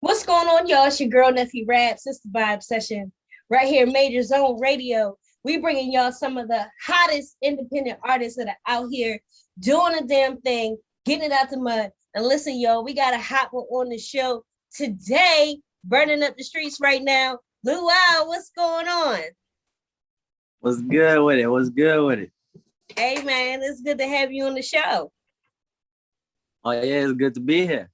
What's going on, y'all? It's your girl, Nephew Rap, Sister Vibe Session, right here, Major Zone Radio. We bringing y'all some of the hottest independent artists that are out here doing a damn thing, getting it out the mud. And listen, y'all, we got a hot one on the show today, burning up the streets right now. Luow, what's going on? What's good with it? What's good with it? Hey, man, it's good to have you on the show. Oh, yeah, it's good to be here.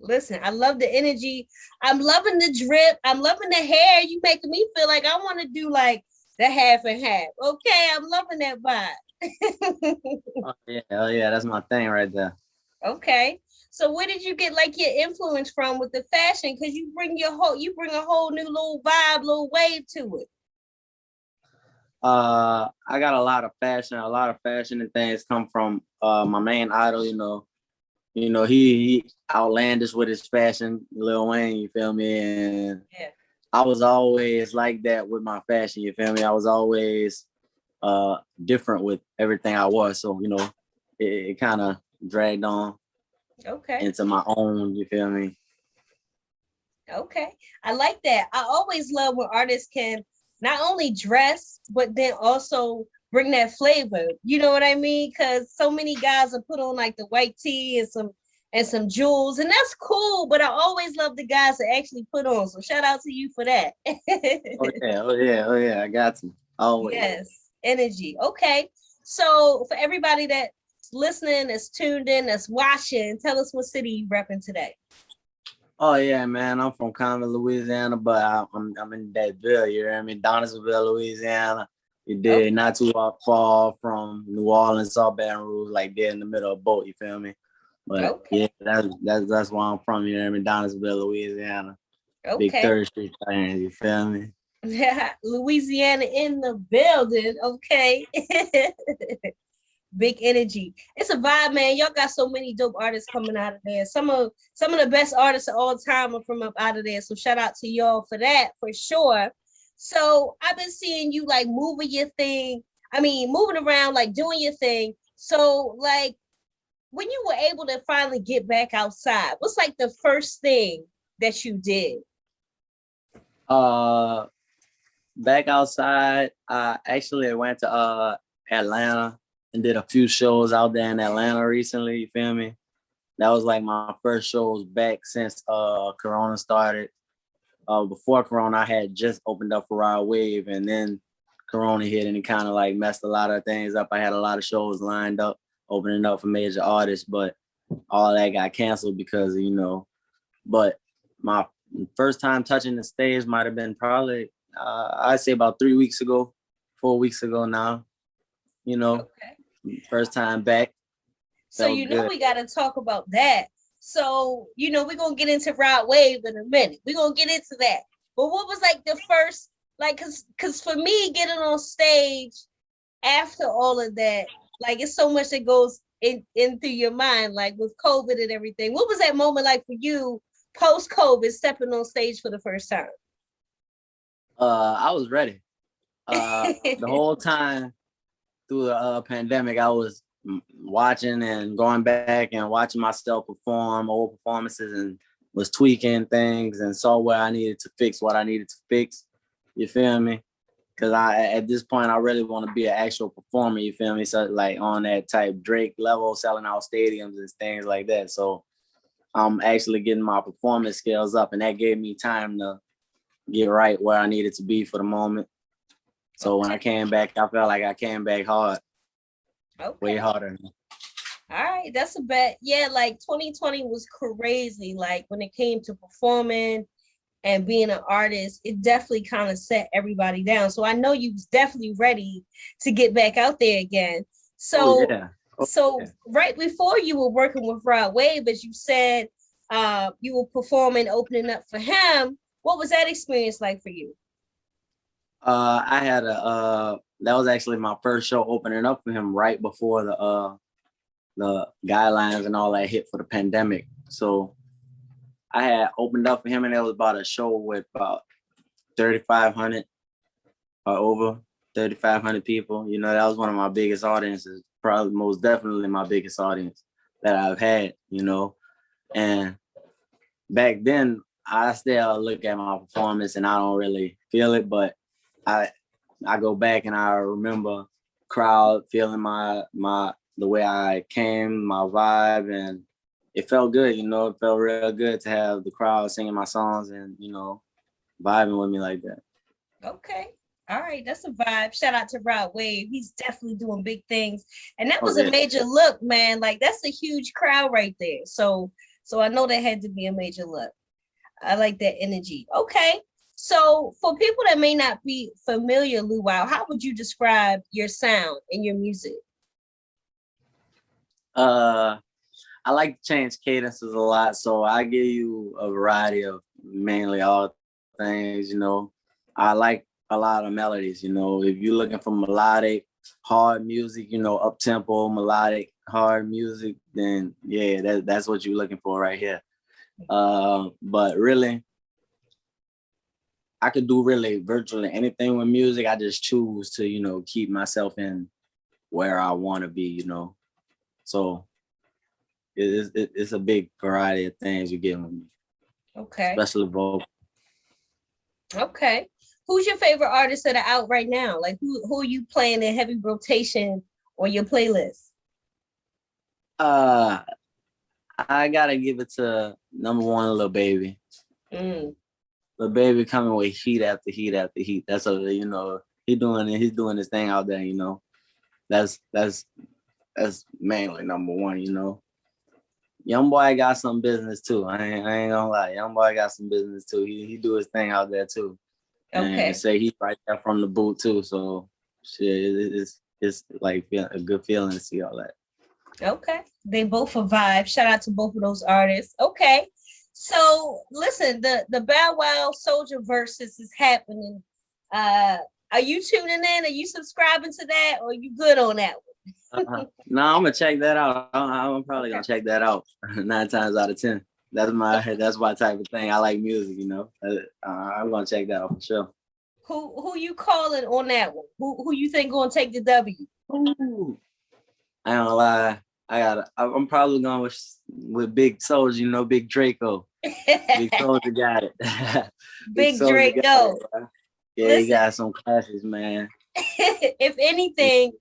Listen, I love the energy. I'm loving the drip. I'm loving the hair. You making me feel like I want to do like the half and half. Okay, I'm loving that vibe. Oh yeah, that's my thing right there. Okay. So where did you get like your influence from with the fashion? Because you bring a whole new little vibe, little wave to it. I got a lot of fashion and things come from my main idol, he outlandish with his fashion, Lil Wayne, you feel me? And yeah. I was always like that with my fashion, you feel me? I was always different with everything I was. So, it kind of dragged on into my own, you feel me? Okay. I like that. I always love when artists can not only dress, but then also bring that flavor. You know what I mean? Because so many guys will put on like the white tee and some jewels, and that's cool. But I always love the guys that actually put on. So shout out to you for that. Oh yeah. I got you. Always. Yes, energy. Okay. So for everybody that's listening, that's tuned in, that's watching, tell us what city you repping today. Oh yeah, man. I'm from Conway, Louisiana, but I'm in that Ville. You hear me? Donaldsonville, Louisiana. You did not too far from New Orleans, South Baton Rouge, like there in the middle of both. You feel me? But yeah, that's where I'm from. You hear me? Donaldsonville, Louisiana. Big 3rd Street fans. You feel me? Louisiana in the building. Okay. Big energy. It's a vibe, man. Y'all got so many dope artists coming out of there. Some of the best artists of all time are from up out of there. So shout out to y'all for that, for sure. So I've been seeing you like moving your thing. I mean, moving around, like doing your thing. So like when you were able to finally get back outside, what's like the first thing that you did? Back outside, I actually went to Atlanta and did a few shows out there in Atlanta recently, you feel me? That was like my first shows back since Corona started. Before Corona, I had just opened up for Rod Wave, and then Corona hit and it kind of like messed a lot of things up. I had a lot of shows lined up, opening up for major artists, but all that got canceled because, but my first time touching the stage might have been probably, I'd say about 3 weeks ago, 4 weeks ago now, first time back. So, we got to talk about that. So, we're going to get into Rod Wave in a minute. We're going to get into that. But what was like the first, like, because for me, getting on stage after all of that, like, it's so much that goes in through your mind, like with COVID and everything. What was that moment like for you post-COVID, stepping on stage for the first time? I was ready. The whole time through the pandemic, I was watching and going back and watching myself perform old performances and was tweaking things and saw where I needed to fix what I needed to fix. You feel me? Because at this point, I really want to be an actual performer. You feel me? So like on that type Drake level, selling out stadiums and things like that. So I'm actually getting my performance skills up, and that gave me time to get right where I needed to be for the moment. So when I came back, I felt like I came back hard. Way harder. All right, that's a bet. Yeah, like 2020 was crazy. Like when it came to performing and being an artist, it definitely kind of set everybody down. So I know you was definitely ready to get back out there again. So, right before you were working with Rod Wave, as you said, you were performing, opening up for him. What was that experience like for you? I had that was actually my first show opening up for him right before the guidelines and all that hit for the pandemic. So I had opened up for him, and it was about a show with about 3,500 or over 3,500 people. That was one of my biggest audiences, probably most definitely my biggest audience that I've had, And back then, I still look at my performance and I don't really feel it, but I I go back and I remember crowd feeling my the way I came, my vibe, and it felt good. It felt real good to have the crowd singing my songs and vibing with me like that. Okay. All right, that's a vibe. Shout out to Rod Wave. He's definitely doing big things. And that Oh was a yeah. major look, man. Like that's a huge crowd right there. So I know that had to be a major look. I like that energy. Okay. So for people that may not be familiar, Luow, how would you describe your sound and your music? Uh, I like to change cadences a lot, so I give you a variety of mainly all things. I like a lot of melodies. If you're looking for melodic, hard music, up tempo, melodic, hard music, then yeah, that's what you're looking for right here. But really, I could do really virtually anything with music. I just choose to, keep myself in where I want to be. So it's a big variety of things you get with me, Okay. especially vocal. Okay. Who's your favorite artists that are out right now? Like who are you playing in heavy rotation on your playlist? Uh, I gotta give it to number one, Lil Baby. Mm. Lil Baby coming with heat after heat after heat. That's he doing it. He's doing his thing out there. That's mainly number one. Young boy got some business too. I ain't gonna lie. Young boy got some business too. He do his thing out there too. And Okay. say he's right there from the boot too. So shit, it's like a good feeling to see all that. Okay. They both a vibe. Shout out to both of those artists. Okay. So listen, the Bow Wow Soldier versus is happening. Uh are you tuning in? Are you subscribing to that? Or are you good on that one? No, I'm gonna check that out. I'm probably Okay. gonna check that out 9 times out of 10. That's my type of thing. I like music. I'm gonna check that out for sure. Who you calling on that one? Who you think gonna take the W? Ooh. I ain't gonna lie. I'm probably going with Big Soulja, Big Draco. Big Soulja got it. Big Big Soulja got Draco. it, bro. Yeah, he Listen, got some classes, man. if anything,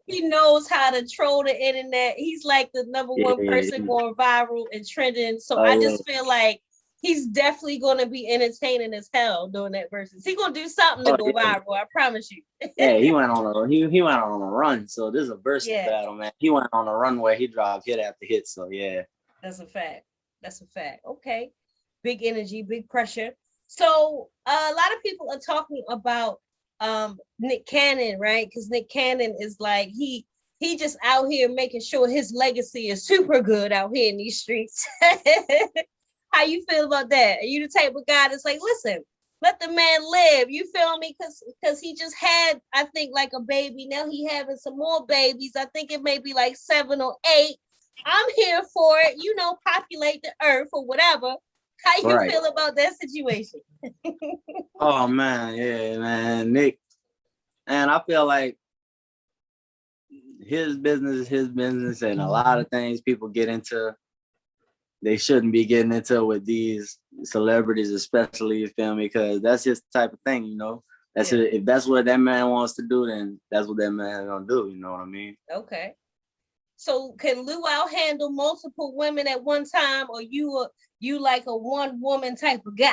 he knows how to troll the internet. He's like the number one Yeah. person going viral and trending. So Oh I yeah. just feel like he's definitely going to be entertaining as hell doing that versus. He's going to do something to Oh go yeah. viral. I promise you. Yeah, he went on a run. So this is a versus Yeah, battle, man. He went on a run where he dropped hit after hit. So yeah. that's a fact. That's a fact. Okay. Big energy, big pressure. So a lot of people are talking about Nick Cannon, right? Because Nick Cannon is like he just out here making sure his legacy is super good out here in these streets. How you feel about that? Are you the type of guy that's like, listen, let the man live? You feel me? Because he just had, I think, like a baby. Now he having some more babies. I think it may be like 7 or 8. I'm here for it. Populate the earth or whatever. How you Right. feel about that situation? Oh man, yeah, man. Nick. And I feel like his business is his business, and a lot of things people get into, they shouldn't be getting into with these celebrities, especially, you feel me? Because that's his type of thing. That's Yeah. it. If that's what that man wants to do, then that's what that man gonna do. You know what I mean? Okay. So can Luau handle multiple women at one time, or you like a one woman type of guy?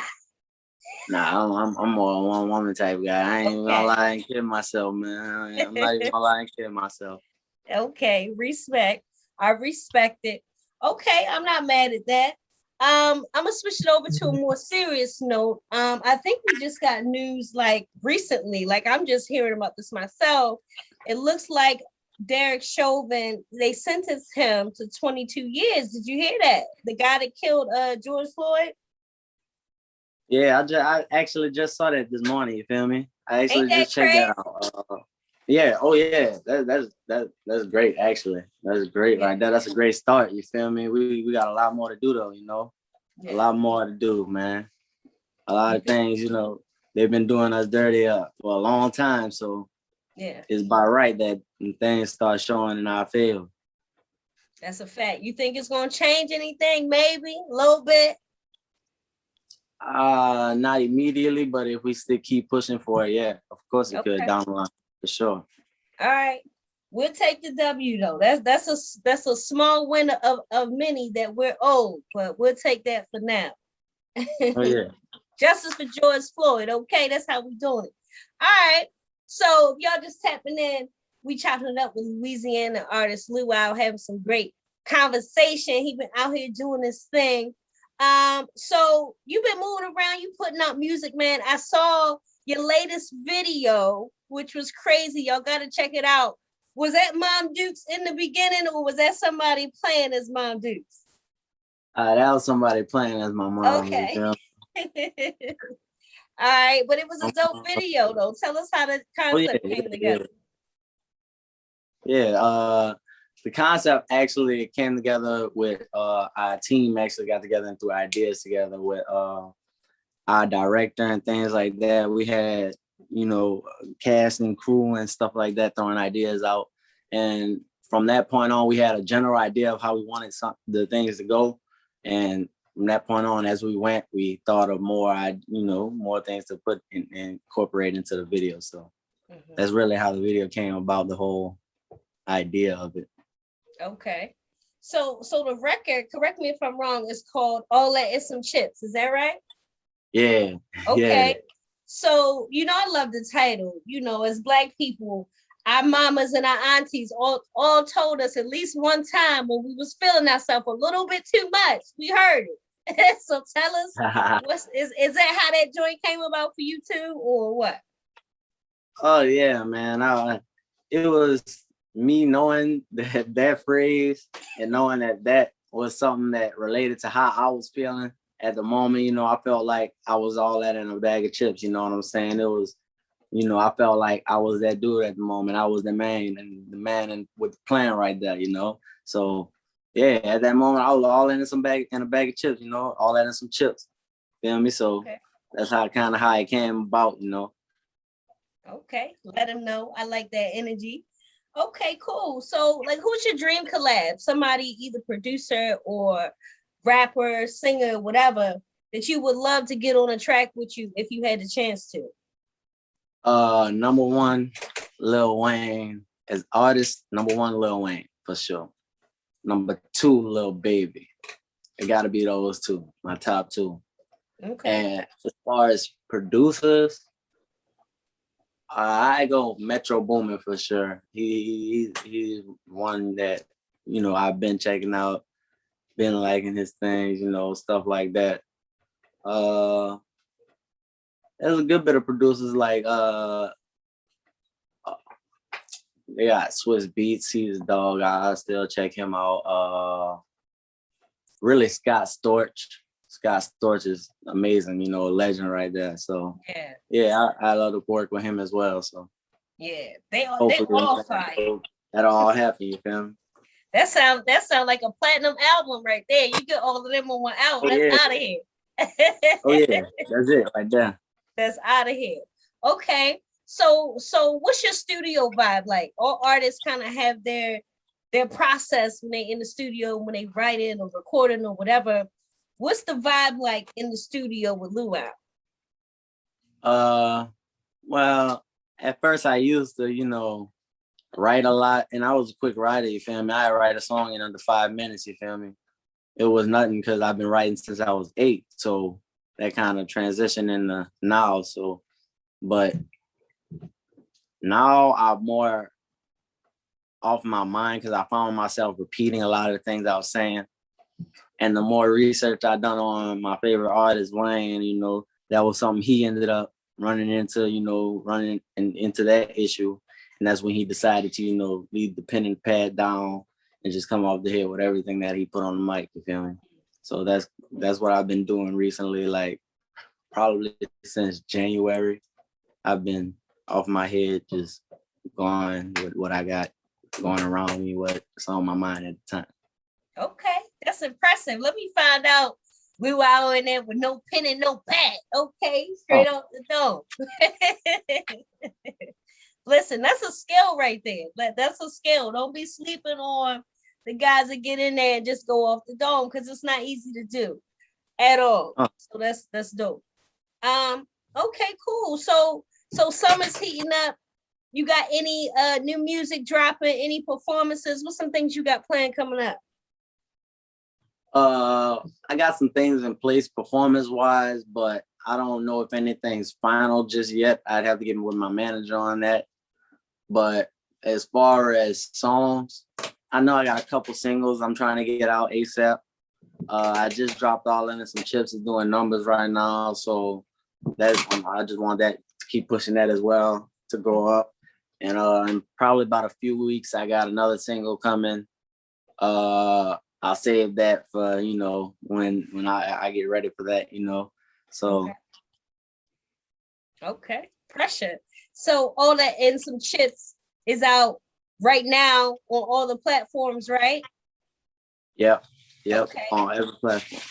Nah, I'm more a one woman type guy. I ain't even gonna Okay. lie, I ain't kidding myself, man. I'm not even gonna lie, I ain't kidding myself. Okay, respect. I respect it. Okay, I'm not mad at that. I'm gonna switch it over to a more serious note. I think we just got news like recently, like I'm just hearing about this myself. It looks like Derek Chauvin, they sentenced him to 22 years. Did you hear that? The guy that killed George Floyd? Yeah, I actually just saw that this morning. You feel me? I Ain't actually that just checked crazy? that out. Yeah. Oh yeah. That's great. Actually, that's great Yeah, right there. That's a great start. You feel me? We got a lot more to do though. A yeah. lot more to do, man. A lot You of feel- things. They've been doing us dirty for a long time. So yeah, it's by right that things start showing in our favor. that's a fact. You think it's gonna change anything? Maybe a little bit. Not immediately, but if we still keep pushing for it, yeah, of course it could Okay. down the line for sure. All right. We'll take the W though. That's a small win of many that we're owed, but we'll take that for now. Oh yeah. Justice for George Floyd. Okay, that's how we doing it. All right. So if y'all just tapping in, we chopping it up with Louisiana artist Luow, having some great conversation. He been out here doing this thing. So you've been moving around, you putting out music, man. I saw your latest video, which was crazy. Y'all gotta check it out. Was that Mom Dukes in the beginning, or was that somebody playing as Mom Dukes? That was somebody playing as my mom. Okay. You know? All right, but it was a dope video though. Tell us how the concept came together. Yeah. The concept actually came together with our team actually got together and threw ideas together with our director and things like that. We had, cast and crew and stuff like that throwing ideas out. And from that point on, we had a general idea of how we wanted the things to go. And from that point on, as we went, we thought of more things to put and incorporate into the video. So that's really how the video came about, the whole idea of it. Okay. So the record, correct me if I'm wrong, is called All That Is Some Chips. Is that right? Yeah. Okay. Yeah. So, I love the title. As Black people, our mamas and our aunties all told us at least one time when we was feeling ourselves a little bit too much. We heard it. So tell us, is that how that joint came about for you too, or what? Oh yeah, man. It was me knowing that phrase and knowing that was something that related to how I was feeling at the moment. I felt like I was all that in a bag of chips. You know what I'm saying? It was, I felt like I was that dude at the moment. I was the man and with the plan right there. So yeah, at that moment I was all in a bag of chips. All that in some chips. Feel me? So that's how it came about. Okay, let him know. I like that energy. Okay, cool. So, who's your dream collab? Somebody, either producer or rapper, singer, whatever, that you would love to get on a track with you if you had the chance to. Number one, Lil Wayne. As artist, number one, Lil Wayne for sure. Number two, Lil Baby. It got to be those two, my top two. Okay. And as far as producers, I go Metro Boomin for sure. He's one that I've been checking out, been liking his things, stuff like that. There's a good bit of producers like they got Swiss Beats. He's a dog. I still check him out. Really, Scott Storch. Scott Storch is amazing. A legend right there. So yeah, I love to work with him as well. So yeah, they all fire. That'll all happen. You feel me? That sound like a platinum album right there. You get all of them on one album. That's out of here. Oh yeah, that's it right there. That's out of here. Okay. So what's your studio vibe like? All artists kind of have their process when they in the studio, when they writing or recording or whatever. What's the vibe like in the studio with Luow? Well, at first I used to, write a lot, and I was a quick writer, you feel me? I write a song in under 5 minutes, you feel me? It was nothing because I've been writing since I was 8. So that kind of transition into now. So, but now I'm more off my mind because I found myself repeating a lot of the things I was saying. And the more research I done on my favorite artist, Wayne, that was something he ended up running into that issue. And that's when he decided to, leave the pen and pad down and just come off the head with everything that he put on the mic, you feel me? So that's what I've been doing recently, like probably since January. I've been off my head, just going with what I got going around me, what's on my mind at the time. Okay, that's impressive. Let me find out we were out in there with no pen and no pad. Okay, straight off the dome. Listen, that's a skill right there. That's a skill. Don't be sleeping on the guys that get in there and just go off the dome, because it's not easy to do. at all. Oh. So that's dope. Okay, cool. So summer's heating up. You got any new music dropping, any performances? What's some things you got planned coming up? I got some things in place performance wise, but I don't know if anything's final just yet. I'd have to get with my manager on that. But as far as songs, I know I got a couple singles I'm trying to get out ASAP. I just dropped All In and Some Chips is doing numbers right now. So I just want that to keep pushing that as well to go up. And in probably about a few weeks, I got another single coming. I'll save that for, when I get ready for that, So Okay. Pressure. So All That and Some Chips is out right now on all the platforms, right? Yep. Okay. On every platform.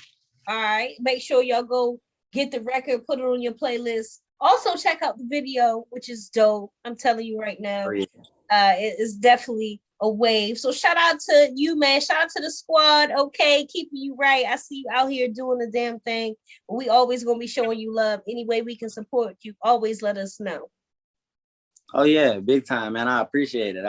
All right. Make sure y'all go get the record, put it on your playlist. Also check out the video, which is dope. I'm telling you right now. Oh, yeah. It is definitely a wave. So shout out to you, man. Shout out to the squad. Okay, keeping you right. I see you out here doing the damn thing. We always gonna be showing you love. Any way we can support you, always let us know. Oh yeah, big time, man. I appreciate it.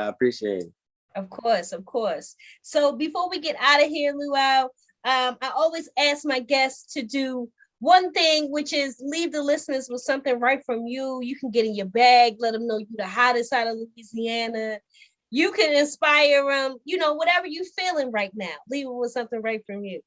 Of course. So before we get out of here, Luow, I always ask my guests to do one thing, which is leave the listeners with something right from you. You can get in your bag, let them know you're the hottest out of Louisiana. You can inspire them, whatever you're feeling right now. Leave them with something right from you.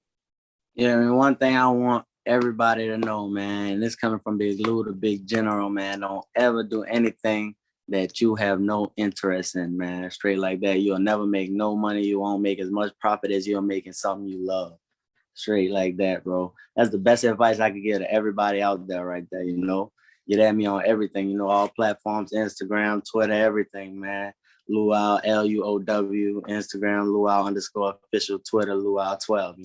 Yeah, I mean, one thing I want everybody to know, man, this coming from Big Lou, the big general, man, don't ever do anything that you have no interest in, man. Straight like that. You'll never make no money. You won't make as much profit as you're making something you love. Straight like that, bro. That's the best advice I could give to everybody out there right there, Get at me on everything, all platforms, Instagram, Twitter, everything, man. Luow, Luow, Instagram, Luow _official, Twitter, Luow 12,